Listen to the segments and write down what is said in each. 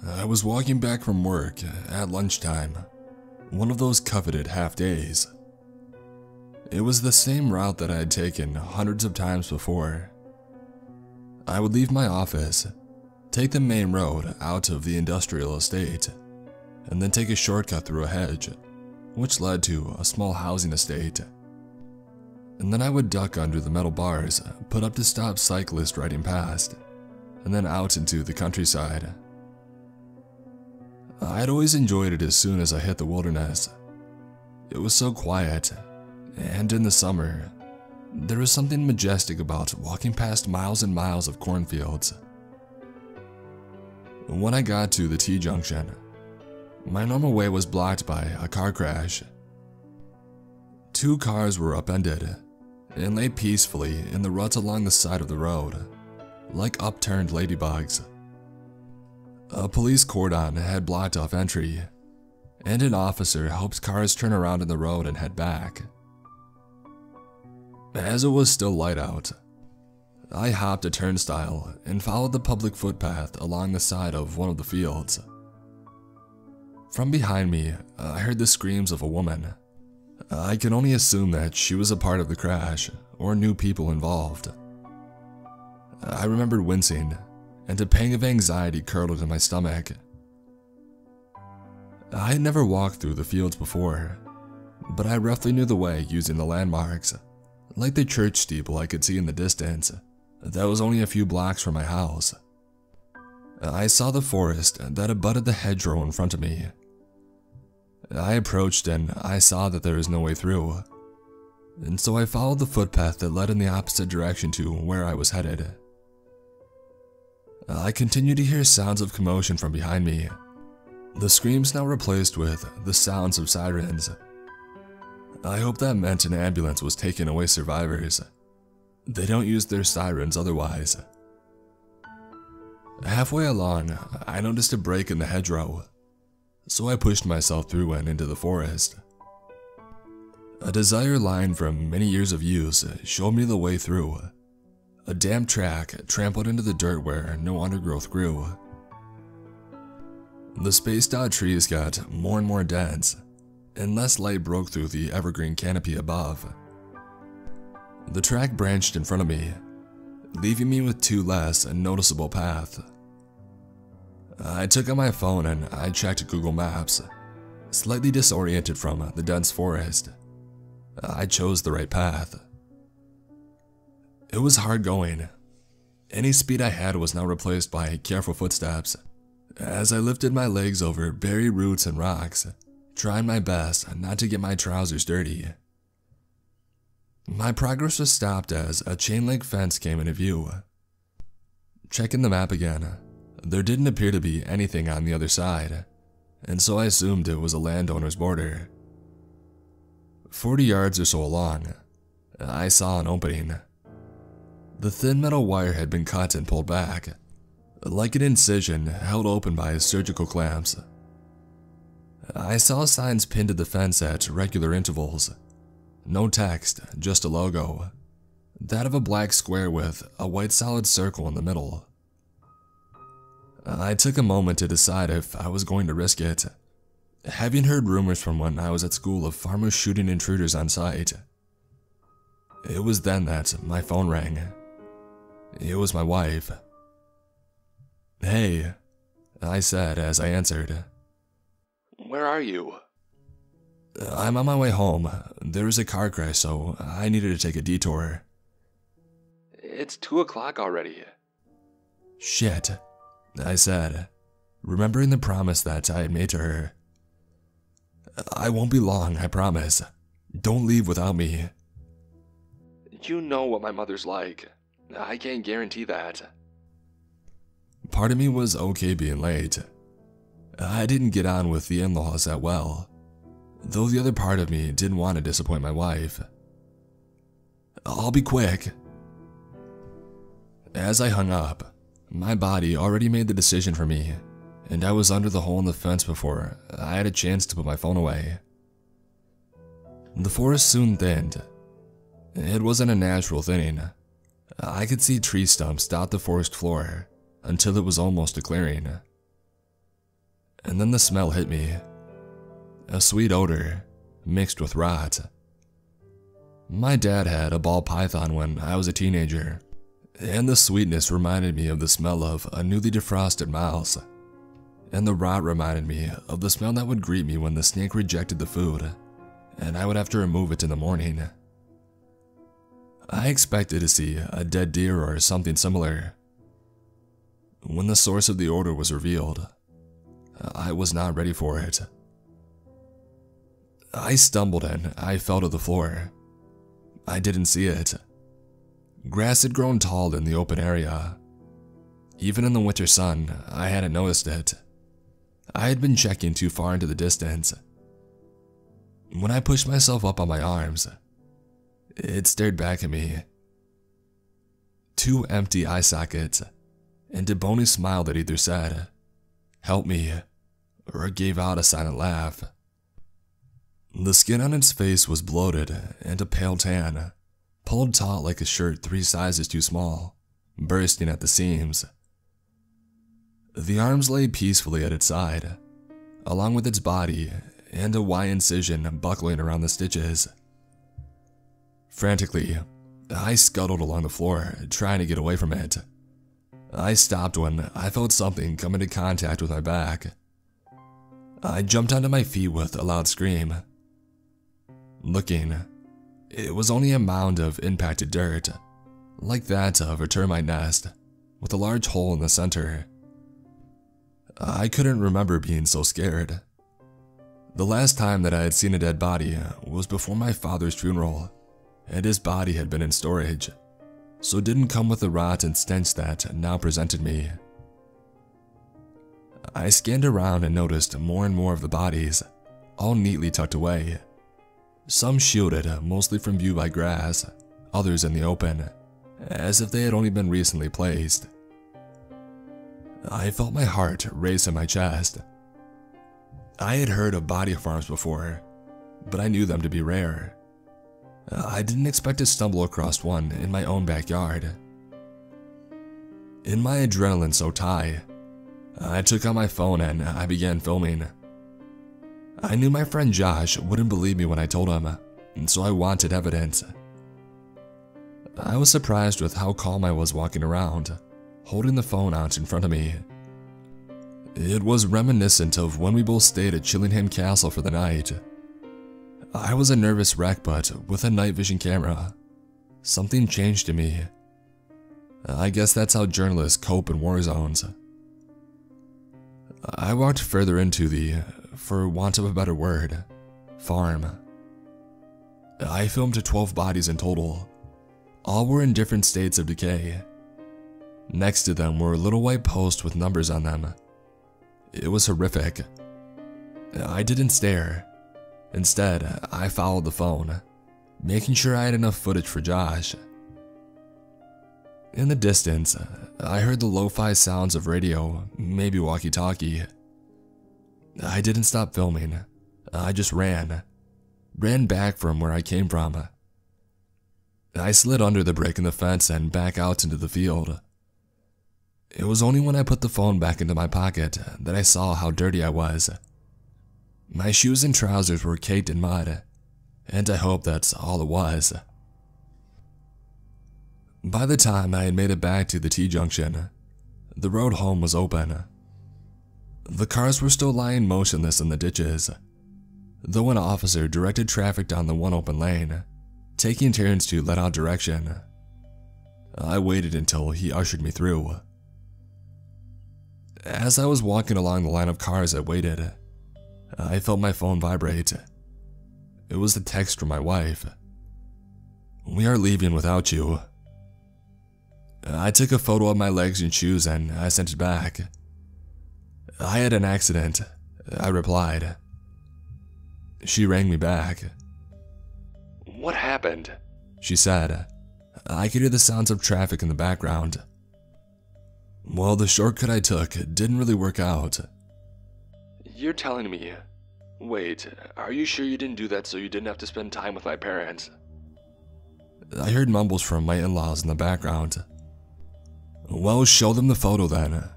I was walking back from work at lunchtime, one of those coveted half days. It was the same route that I had taken hundreds of times before. I would leave my office, take the main road out of the industrial estate, and then take a shortcut through a hedge, which led to a small housing estate. And then I would duck under the metal bars put up to stop cyclists riding past, and then out into the countryside. I'd always enjoyed it as soon as I hit the wilderness. It was so quiet, and in the summer, there was something majestic about walking past miles and miles of cornfields. When I got to the T-junction, my normal way was blocked by a car crash. Two cars were upended and lay peacefully in the ruts along the side of the road, like upturned ladybugs. A police cordon had blocked off entry, and an officer helped cars turn around in the road and head back. As it was still light out, I hopped a turnstile and followed the public footpath along the side of one of the fields. From behind me, I heard the screams of a woman. I can only assume that she was a part of the crash or knew people involved. I remembered wincing, and a pang of anxiety curled into my stomach. I had never walked through the fields before, but I roughly knew the way using the landmarks, like the church steeple I could see in the distance that was only a few blocks from my house. I saw the forest that abutted the hedgerow in front of me. I approached and I saw that there was no way through, and so I followed the footpath that led in the opposite direction to where I was headed. I continued to hear sounds of commotion from behind me, the screams now replaced with the sounds of sirens. I hope that meant an ambulance was taking away survivors. They don't use their sirens otherwise. Halfway along, I noticed a break in the hedgerow, so I pushed myself through and into the forest. A desire line from many years of use showed me the way through. A damp track trampled into the dirt where no undergrowth grew. The spaced-out trees got more and more dense, and less light broke through the evergreen canopy above. The track branched in front of me, leaving me with two less noticeable paths. I took out my phone and I checked Google Maps, slightly disoriented from the dense forest. I chose the right path. It was hard going. Any speed I had was now replaced by careful footsteps, as I lifted my legs over berry roots and rocks, trying my best not to get my trousers dirty. My progress was stopped as a chain-link fence came into view. Checking the map again, there didn't appear to be anything on the other side, and so I assumed it was a landowner's border. 40 yards or so along, I saw an opening. The thin metal wire had been cut and pulled back, like an incision held open by surgical clamps. I saw signs pinned to the fence at regular intervals. No text, just a logo. That of a black square with a white solid circle in the middle. I took a moment to decide if I was going to risk it, having heard rumors from when I was at school of farmers shooting intruders on sight. It was then that my phone rang. It was my wife. "Hey," I said as I answered. "Where are you?" "I'm on my way home. There was a car crash, so I needed to take a detour." "It's 2 o'clock already." "Shit," I said, remembering the promise that I had made to her. "I won't be long, I promise. Don't leave without me." "You know what my mother's like. I can't guarantee that." Part of me was okay being late. I didn't get on with the in-laws that well, though the other part of me didn't want to disappoint my wife. "I'll be quick." As I hung up, my body already made the decision for me, and I was under the hole in the fence before I had a chance to put my phone away. The forest soon thinned. It wasn't a natural thinning. I could see tree stumps dot the forest floor until it was almost a clearing. and then the smell hit me. A sweet odor, mixed with rot. My dad had a ball python when I was a teenager, and the sweetness reminded me of the smell of a newly defrosted mouse, and the rot reminded me of the smell that would greet me when the snake rejected the food, and I would have to remove it in the morning. I expected to see a dead deer or something similar. When the source of the odor was revealed, I was not ready for it. I stumbled and I fell to the floor. I didn't see it. Grass had grown tall in the open area. Even in the winter sun, I hadn't noticed it. I had been checking too far into the distance. When I pushed myself up on my arms, it stared back at me. 2 empty eye sockets, and a bony smile that either said, "Help me," or gave out a silent laugh. The skin on its face was bloated and a pale tan, pulled taut like a shirt 3 sizes too small, bursting at the seams. The arms lay peacefully at its side, along with its body and a Y incision buckling around the stitches. Frantically, I scuttled along the floor, trying to get away from it. I stopped when I felt something come into contact with my back. I jumped onto my feet with a loud scream. Looking, it was only a mound of impacted dirt, like that of a termite nest, with a large hole in the center. I couldn't remember being so scared. The last time that I had seen a dead body was before my father's funeral, and his body had been in storage, so it didn't come with the rot and stench that now presented me. I scanned around and noticed more and more of the bodies, all neatly tucked away. Some shielded mostly from view by grass, others in the open, as if they had only been recently placed. I felt my heart race in my chest. I had heard of body farms before, but I knew them to be rare. I didn't expect to stumble across one in my own backyard. In my adrenaline soaked high, I took out my phone and I began filming. I knew my friend Josh wouldn't believe me when I told him, and so I wanted evidence. I was surprised with how calm I was walking around, holding the phone out in front of me. It was reminiscent of when we both stayed at Chillingham Castle for the night. I was a nervous wreck, but with a night vision camera, something changed in me. I guess that's how journalists cope in war zones. I walked further into the, for want of a better word, farm. I filmed 12 bodies in total. All were in different states of decay. Next to them were little white posts with numbers on them. It was horrific. I didn't stare. Instead, I followed the phone, making sure I had enough footage for Josh. In the distance, I heard the lo-fi sounds of radio, maybe walkie-talkie. I didn't stop filming. I just ran back from where I came from. I slid under the break in the fence and back out into the field. It was only when I put the phone back into my pocket that I saw how dirty I was. My shoes and trousers were caked in mud, and I hope that's all it was. By the time I had made it back to the T-junction, the road home was open. The cars were still lying motionless in the ditches, though an officer directed traffic down the one open lane, taking turns to let out direction. I waited until he ushered me through. As I was walking along the line of cars that waited, I felt my phone vibrate. It was the text from my wife. "We are leaving without you." I took a photo of my legs and shoes and I sent it back. "I had an accident," I replied. She rang me back. "What happened?" she said. I could hear the sounds of traffic in the background. "Well, the shortcut I took didn't really work out." "You're telling me... Wait, are you sure you didn't do that so you didn't have to spend time with my parents?" I heard mumbles from my in-laws in the background. "Well, show them the photo then."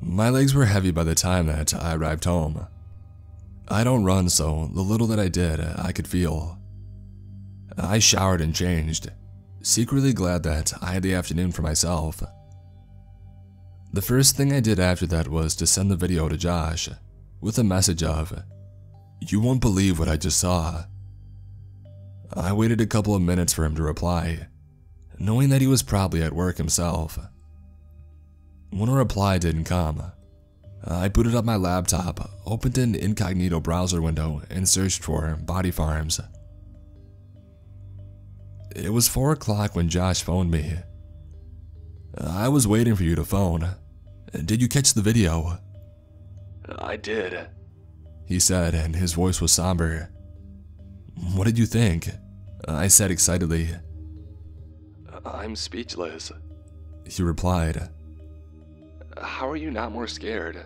My legs were heavy by the time that I arrived home. I don't run, so the little that I did, I could feel. I showered and changed, secretly glad that I had the afternoon for myself. The first thing I did after that was to send the video to Josh with a message of, "You won't believe what I just saw." I waited a couple of minutes for him to reply, knowing that he was probably at work himself. When a reply didn't come, I booted up my laptop, opened an incognito browser window, and searched for body farms. It was 4 o'clock when Josh phoned me. "I was waiting for you to phone. Did you catch the video?" I did. He said, and his voice was somber. "What did you think?" I said excitedly. I'm speechless. He replied, How are you not more scared?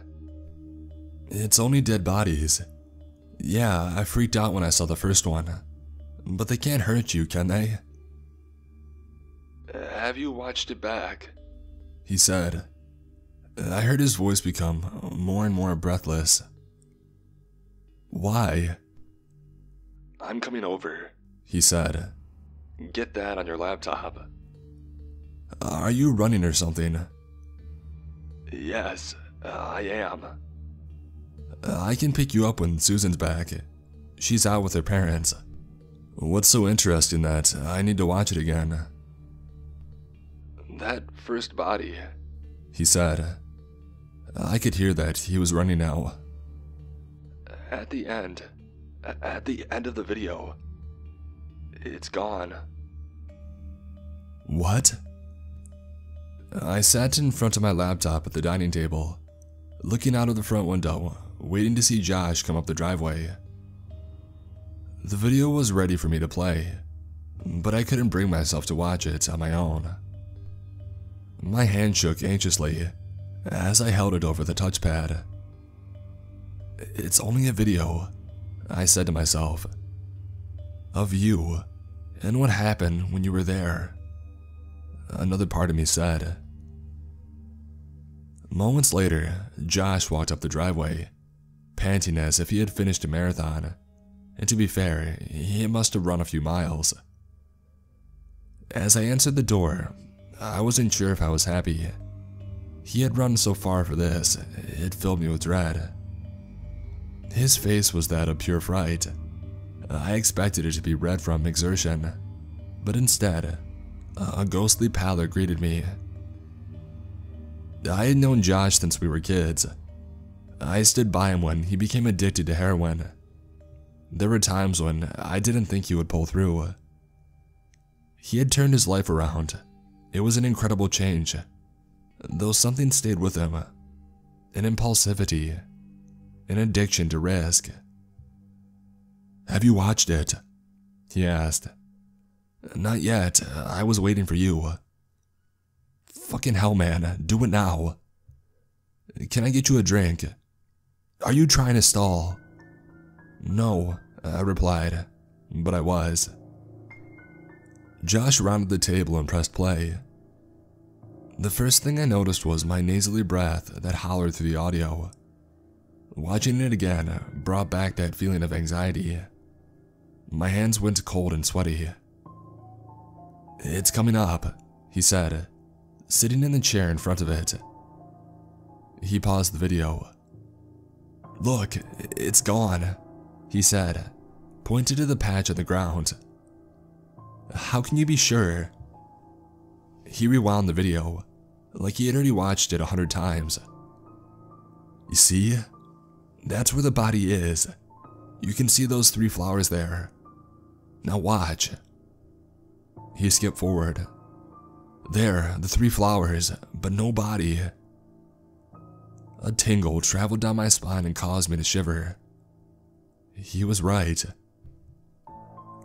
"It's only dead bodies. Yeah, I freaked out when I saw the first one. But they can't hurt you, can they?" Have you watched it back? He said. I heard his voice become more and more breathless. "Why?" I'm coming over. He said. Get that on your laptop. "Are you running or something?" Yes, I am. "I can pick you up when Susan's back. She's out with her parents. What's so interesting that I need to watch it again?" That first body. He said. I could hear that he was running now. At the end of the video, it's gone. What? I sat in front of my laptop at the dining table, looking out of the front window, waiting to see Josh come up the driveway. The video was ready for me to play, but I couldn't bring myself to watch it on my own. My hand shook anxiously as I held it over the touchpad. "It's only a video," I said to myself, "of you and what happened when you were there." Another part of me said. Moments later, Josh walked up the driveway, panting as if he had finished a marathon, and to be fair, he must have run a few miles. As I answered the door, I wasn't sure if I was happy. He had run so far for this, it filled me with dread. His face was that of pure fright. I expected it to be red from exertion, but instead, a ghostly pallor greeted me. I had known Josh since we were kids. I stood by him when he became addicted to heroin. There were times when I didn't think he would pull through. He had turned his life around. It was an incredible change, though something stayed with him. An impulsivity, an addiction to risk. "Have you watched it?" he asked. "Not yet. I was waiting for you." "Fucking hell, man. Do it now." "Can I get you a drink?" "Are you trying to stall?" "No," I replied, but I was. Josh rounded the table and pressed play. The first thing I noticed was my nasally breath that hollered through the audio. Watching it again brought back that feeling of anxiety. My hands went cold and sweaty. "It's coming up," he said, sitting in the chair in front of it. He paused the video. "Look, it's gone," he said, pointed to the patch on the ground. "How can you be sure?" He rewound the video, like he had already watched it 100 times. "You see? That's where the body is. You can see those 3 flowers there. Now watch." He skipped forward. "There, the 3 flowers, but no body." A tingle traveled down my spine and caused me to shiver. He was right.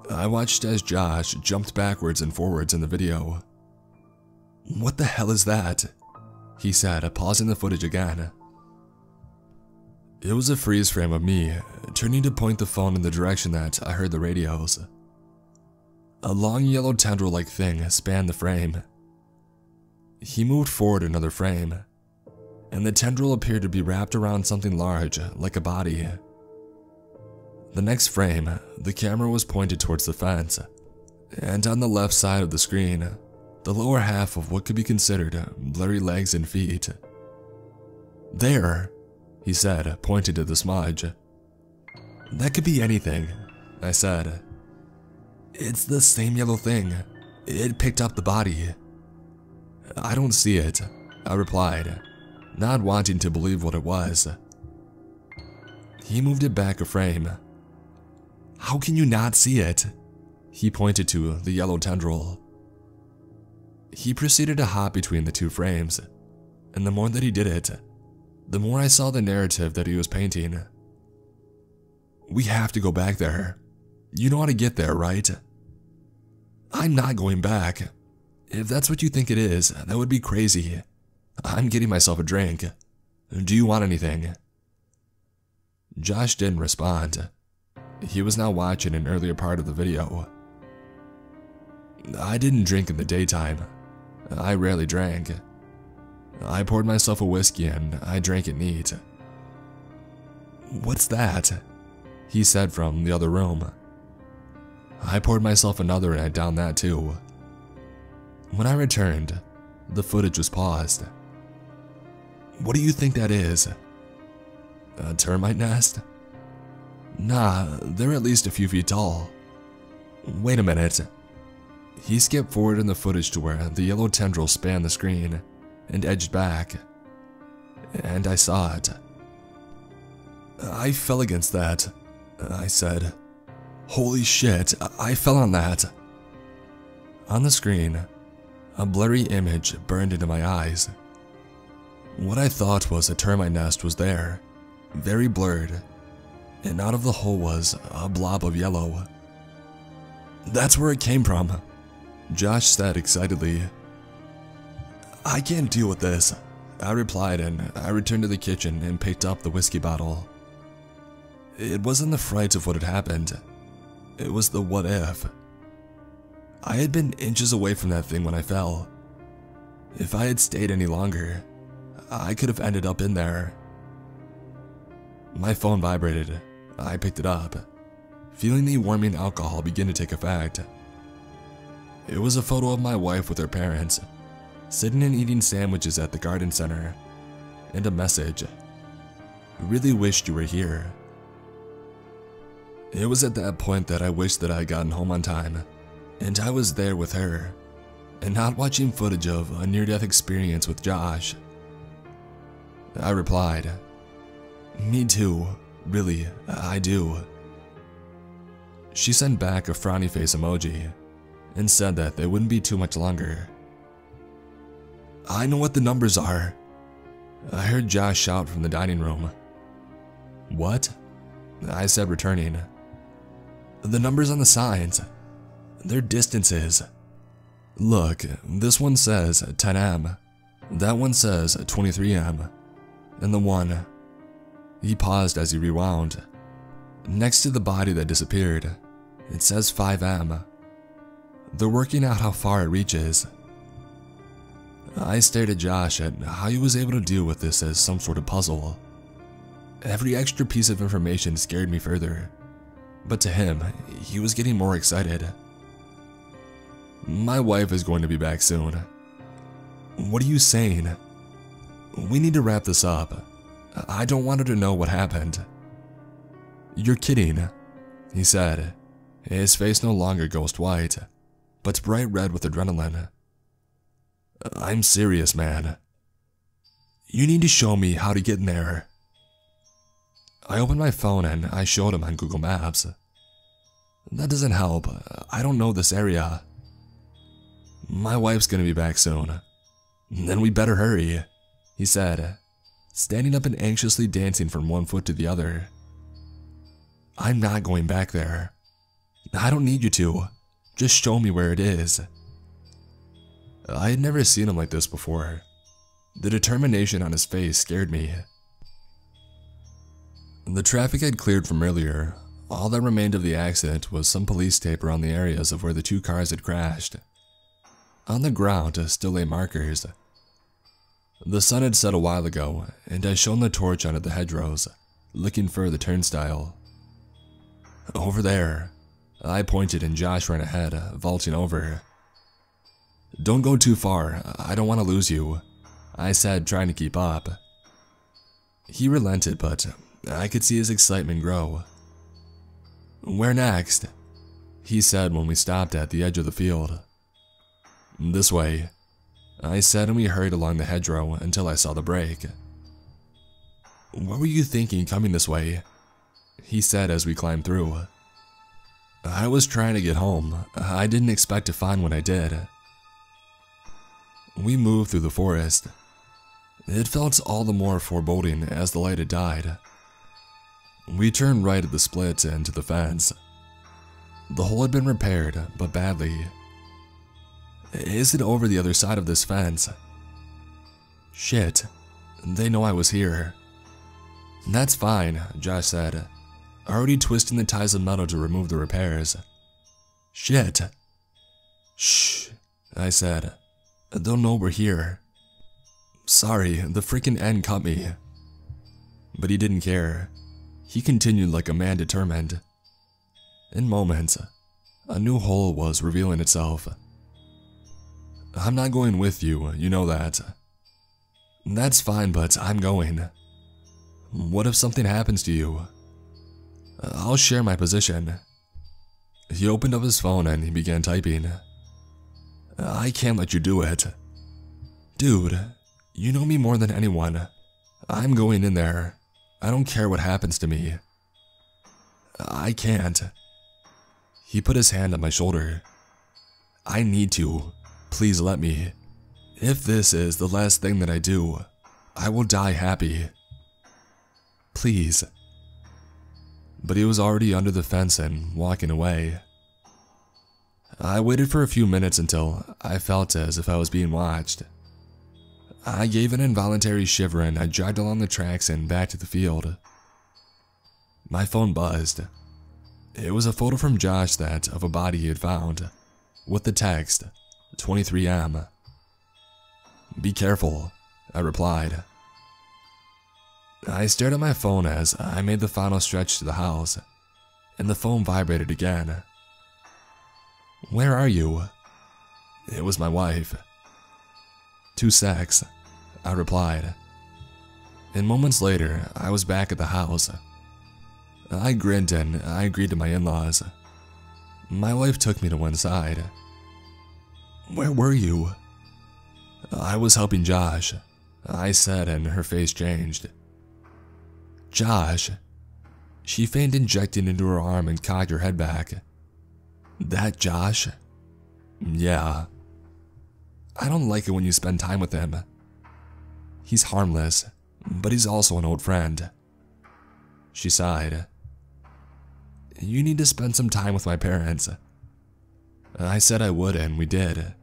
I watched as Josh jumped backwards and forwards in the video. "What the hell is that?" he said, pausing the footage again. It was a freeze frame of me, turning to point the phone in the direction that I heard the radios. A long yellow tendril-like thing spanned the frame. He moved forward another frame, and the tendril appeared to be wrapped around something large, like a body. The next frame, the camera was pointed towards the fence, and on the left side of the screen, the lower half of what could be considered blurry legs and feet. "There," he said, pointing to the smudge. "That could be anything," I said. "It's the same yellow thing. It picked up the body." "I don't see it," I replied, not wanting to believe what it was. He moved it back a frame. "How can you not see it?" He pointed to the yellow tendril. He proceeded to hop between the two frames, and the more that he did it, the more I saw the narrative that he was painting. "We have to go back there. You know how to get there, right?" "I'm not going back. If that's what you think it is, that would be crazy. I'm getting myself a drink. Do you want anything?" Josh didn't respond. He was now watching an earlier part of the video. "I didn't drink in the daytime. I rarely drank. I poured myself a whiskey and I drank it neat." "What's that?" he said from the other room. I poured myself another and I downed that too. When I returned, the footage was paused. "What do you think that is?" "A termite nest?" "Nah, they're at least a few feet tall." "Wait a minute." He skipped forward in the footage to where the yellow tendril spanned the screen and edged back, and I saw it. "I fell against that," I said. "Holy shit, I fell on that." On the screen, a blurry image burned into my eyes. What I thought was a termite nest was there, very blurred, and out of the hole was a blob of yellow. "That's where it came from," Josh said excitedly. "I can't deal with this," I replied, and I returned to the kitchen and picked up the whiskey bottle. It wasn't the fright of what had happened. It was the what if. I had been inches away from that thing when I fell. If I had stayed any longer, I could have ended up in there. My phone vibrated. I picked it up, feeling the warming alcohol begin to take effect. It was a photo of my wife with her parents, sitting and eating sandwiches at the garden center, and a message. "Really wished you were here." It was at that point that I wished that I had gotten home on time, and I was there with her, and not watching footage of a near-death experience with Josh. I replied, "Me too, really, I do." She sent back a frowny face emoji, and said that they wouldn't be too much longer. "I know what the numbers are," I heard Josh shout from the dining room. "What?" I said, returning. "The numbers on the signs. They're distances. Look, this one says 10 m, that one says 23 m, and the one..." He paused as he rewound. "Next to the body that disappeared, it says 5 m. They're working out how far it reaches." I stared at Josh at how he was able to deal with this as some sort of puzzle. Every extra piece of information scared me further, but to him, he was getting more excited. "My wife is going to be back soon." "What are you saying?" "We need to wrap this up. I don't want her to know what happened." "You're kidding," he said, his face no longer ghost white, but bright red with adrenaline. "I'm serious, man. You need to show me how to get in there." I opened my phone and I showed him on Google Maps. "That doesn't help. I don't know this area." "My wife's gonna be back soon. Then we better hurry," he said, standing up and anxiously dancing from one foot to the other. "I'm not going back there. I don't need you to. Just show me where it is." I had never seen him like this before. The determination on his face scared me. The traffic had cleared from earlier. All that remained of the accident was some police tape around the areas of where the two cars had crashed. On the ground still lay markers. The sun had set a while ago, and I shone the torch onto the hedgerows, looking for the turnstile. Over there, I pointed and Josh ran ahead, vaulting over. Don't go too far, I don't want to lose you, I said, trying to keep up. He relented, but I could see his excitement grow. Where next? He said when we stopped at the edge of the field. This way, I said, and we hurried along the hedgerow until I saw the break. What were you thinking coming this way? He said as we climbed through. I was trying to get home. I didn't expect to find what I did. We moved through the forest. It felt all the more foreboding as the light had died. We turned right at the split into the fence. The hole had been repaired, but badly. Is it over the other side of this fence? Shit, they know I was here. That's fine, Josh said, already twisting the ties of metal to remove the repairs. Shit. Shh, I said. They'll know we're here. Sorry, the freaking end cut me. But he didn't care. He continued like a man determined. In moments, a new hole was revealing itself. I'm not going with you, you know that. That's fine, but I'm going. What if something happens to you? I'll share my position. He opened up his phone and he began typing. I can't let you do it. Dude, you know me more than anyone. I'm going in there. I don't care what happens to me. I can't. He put his hand on my shoulder. I need to. Please let me. If this is the last thing that I do, I will die happy. Please. But he was already under the fence and walking away. I waited for a few minutes until I felt as if I was being watched. I gave an involuntary shiver and I jogged along the tracks and back to the field. My phone buzzed. It was a photo from Josh of a body he had found, with the text, 23M. Be careful, I replied. I stared at my phone as I made the final stretch to the house, and the phone vibrated again. Where are you? It was my wife. 2 secs, I replied. And moments later, I was back at the house. I grinned and I agreed to my in-laws. My wife took me to one side. Where were you? I was helping Josh, I said, and her face changed. Josh? She feigned injecting into her arm and cocked her head back. That Josh? Yeah. I don't like it when you spend time with him. He's harmless, but he's also an old friend. She sighed. You need to spend some time with my parents. I said I would, and we did.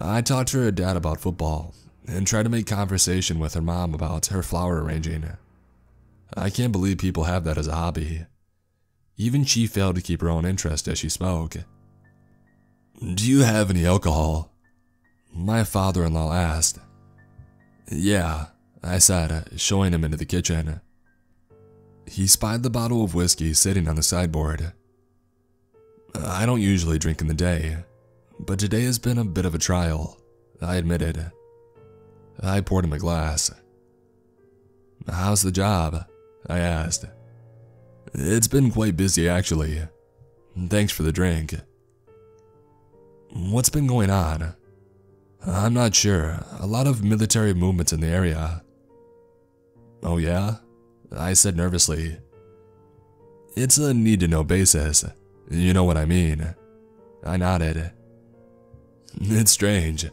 I talked to her dad about football, and tried to make conversation with her mom about her flower arranging. I can't believe people have that as a hobby. Even she failed to keep her own interest as she spoke. Do you have any alcohol? My father-in-law asked. Yeah, I said, showing him into the kitchen. He spied the bottle of whiskey sitting on the sideboard. I don't usually drink in the day, but today has been a bit of a trial, I admitted. I poured him a glass. How's the job? I asked. It's been quite busy, actually. Thanks for the drink. What's been going on? I'm not sure. A lot of military movements in the area. Oh yeah? I said nervously. It's a need-to-know basis. You know what I mean. I nodded. It's strange.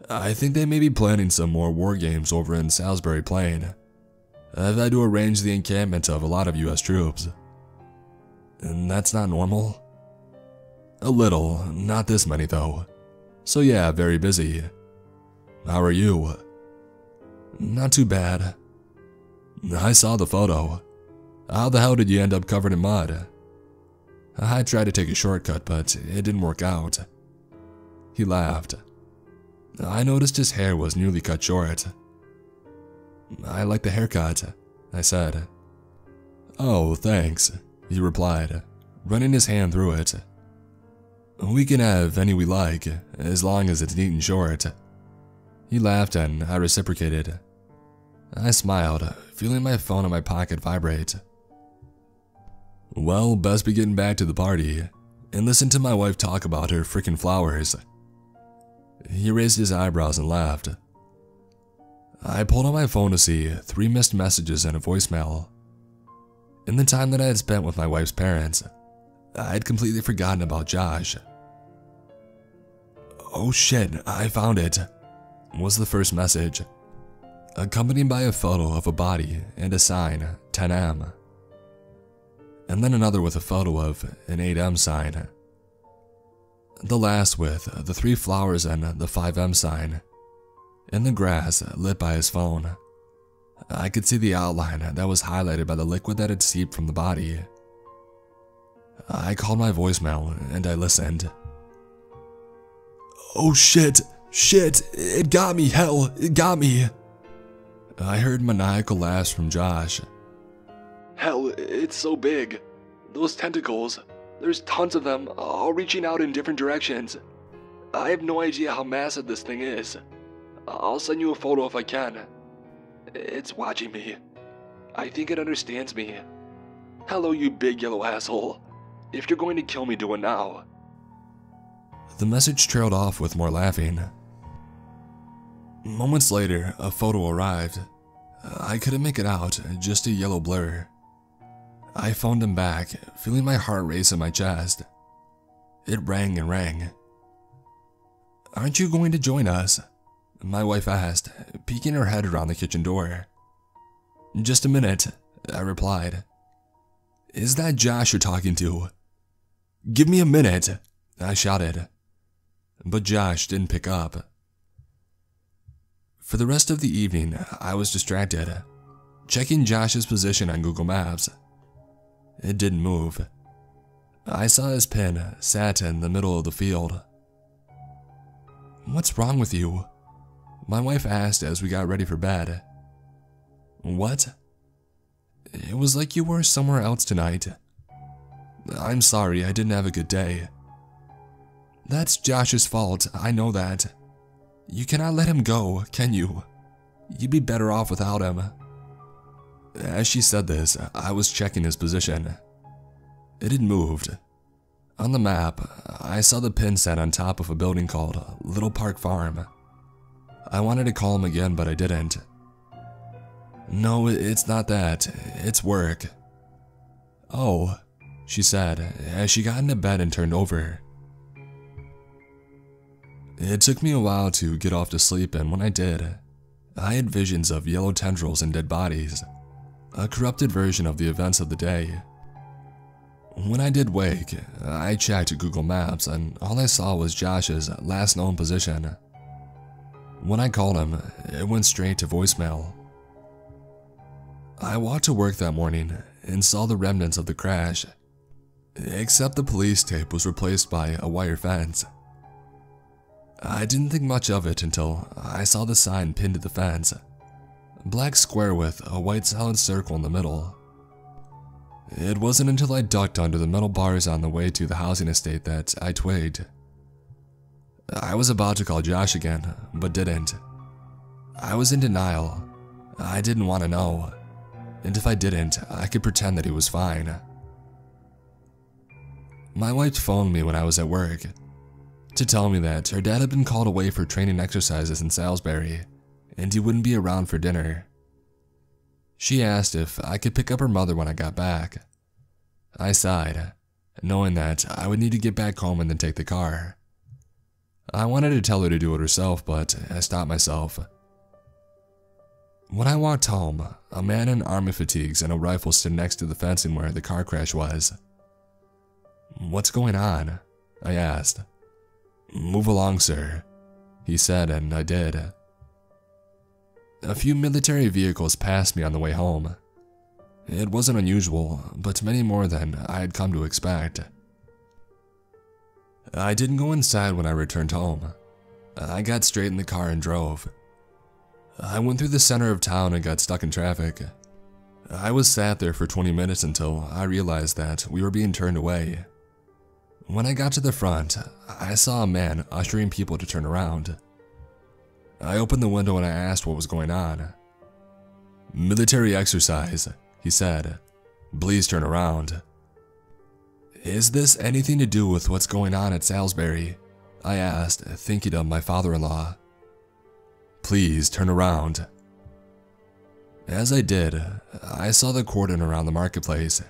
I think they may be planning some more war games over in Salisbury Plain. I've had to arrange the encampment of a lot of US troops. And that's not normal? A little, not this many though. So yeah, very busy. How are you? Not too bad. I saw the photo. How the hell did you end up covered in mud? I tried to take a shortcut, but it didn't work out. He laughed. I noticed his hair was newly cut short. "I like the haircut," I said. "Oh, thanks," he replied, running his hand through it. "We can have any we like, as long as it's neat and short." He laughed and I reciprocated. I smiled, feeling my phone in my pocket vibrate. "Well, best be getting back to the party, and listen to my wife talk about her frickin' flowers." He raised his eyebrows and laughed. I pulled out my phone to see 3 missed messages and a voicemail. In the time that I had spent with my wife's parents, I had completely forgotten about Josh. "Oh shit, I found it," was the first message, accompanied by a photo of a body and a sign, 10M. And then another with a photo of an 8M sign. The last with the 3 flowers and the 5M sign. In the grass, lit by his phone, I could see the outline that was highlighted by the liquid that had seeped from the body. I called my voicemail and I listened. "Oh shit, it got me, hell, it got me." I heard maniacal laughs from Josh. Hell, it's so big. Those tentacles, there's tons of them, all reaching out in different directions. I have no idea how massive this thing is. I'll send you a photo if I can. It's watching me. I think it understands me. Hello, you big yellow asshole. If you're going to kill me, do it now." The message trailed off with more laughing. Moments later, a photo arrived. I couldn't make it out, just a yellow blur. I phoned him back, feeling my heart race in my chest. It rang and rang. "Aren't you going to join us?" my wife asked, peeking her head around the kitchen door. "Just a minute," I replied. "Is that Josh you're talking to?" "Give me a minute," I shouted. But Josh didn't pick up. For the rest of the evening, I was distracted, checking Josh's position on Google Maps. It didn't move. I saw his pin sat in the middle of the field. "What's wrong with you?" my wife asked as we got ready for bed. "What?" "It was like you were somewhere else tonight." "I'm sorry, I didn't have a good day." "That's Josh's fault, I know that. You cannot let him go, can you? You'd be better off without him." As she said this, I was checking his position. It had moved. On the map, I saw the pin set on top of a building called Little Park Farm. I wanted to call him again, but I didn't. "No, it's not that. It's work." "Oh," she said as she got into bed and turned over. It took me a while to get off to sleep, and when I did, I had visions of yellow tendrils and dead bodies, a corrupted version of the events of the day. When I did wake, I checked Google Maps and all I saw was Josh's last known position. When I called him, it went straight to voicemail. I walked to work that morning and saw the remnants of the crash, except the police tape was replaced by a wire fence. I didn't think much of it until I saw the sign pinned to the fence, a black square with a white solid circle in the middle. It wasn't until I ducked under the metal bars on the way to the housing estate that I twigged. I was about to call Josh again, but didn't. I was in denial. I didn't want to know. And if I didn't, I could pretend that he was fine. My wife phoned me when I was at work to tell me that her dad had been called away for training exercises in Salisbury, and he wouldn't be around for dinner. She asked if I could pick up her mother when I got back. I sighed, knowing that I would need to get back home and then take the car. I wanted to tell her to do it herself, but I stopped myself. When I walked home, a man in army fatigues and a rifle stood next to the fencing where the car crash was. "What's going on?" I asked. "Move along, sir," he said, and I did. A few military vehicles passed me on the way home. It wasn't unusual, but many more than I had come to expect. I didn't go inside when I returned home. I got straight in the car and drove. I went through the center of town and got stuck in traffic. I was sat there for 20 minutes until I realized that we were being turned away. When I got to the front, I saw a man ushering people to turn around. I opened the window and I asked what was going on. "Military exercise," he said. "Please turn around." "Is this anything to do with what's going on at Salisbury?" I asked, thinking of my father-in-law. "Please turn around." As I did, I saw the cordon around the marketplace,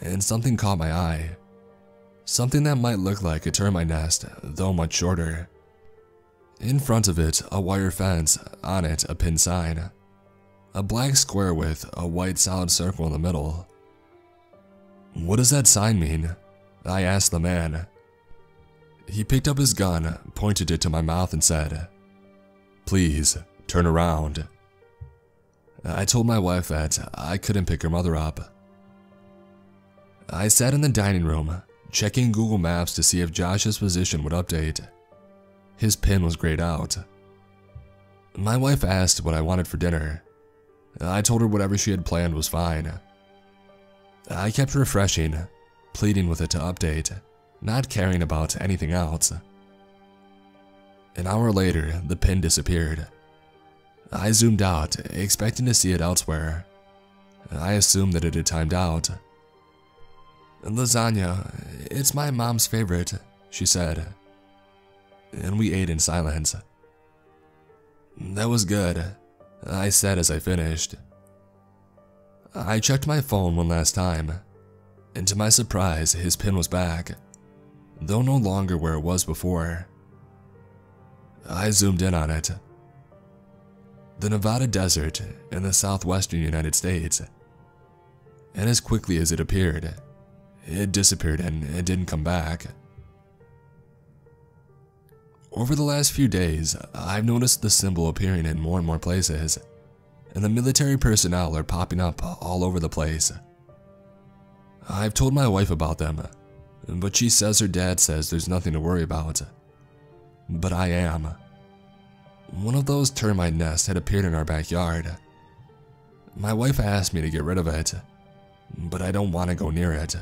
and something caught my eye. Something that might look like a termite nest, though much shorter. In front of it, a wire fence, on it a pin sign. A black square with a white solid circle in the middle. "What does that sign mean?" I asked the man. He picked up his gun, pointed it to my mouth and said, "Please, turn around." I told my wife that I couldn't pick her mother up. I sat in the dining room, checking Google Maps to see if Josh's position would update. His pin was grayed out. My wife asked what I wanted for dinner. I told her whatever she had planned was fine. I kept refreshing, pleading with it to update, not caring about anything else. An hour later, the pin disappeared. I zoomed out, expecting to see it elsewhere. I assumed that it had timed out. "Lasagna, it's my mom's favorite," she said. And we ate in silence. "That was good," I said as I finished. I checked my phone one last time, and to my surprise, his pin was back, though no longer where it was before. I zoomed in on it. The Nevada desert in the southwestern United States. And as quickly as it appeared, it disappeared and it didn't come back. Over the last few days, I've noticed the symbol appearing in more and more places, and the military personnel are popping up all over the place. I've told my wife about them, but she says her dad says there's nothing to worry about. But I am. One of those termite nests had appeared in our backyard. My wife asked me to get rid of it, but I don't want to go near it.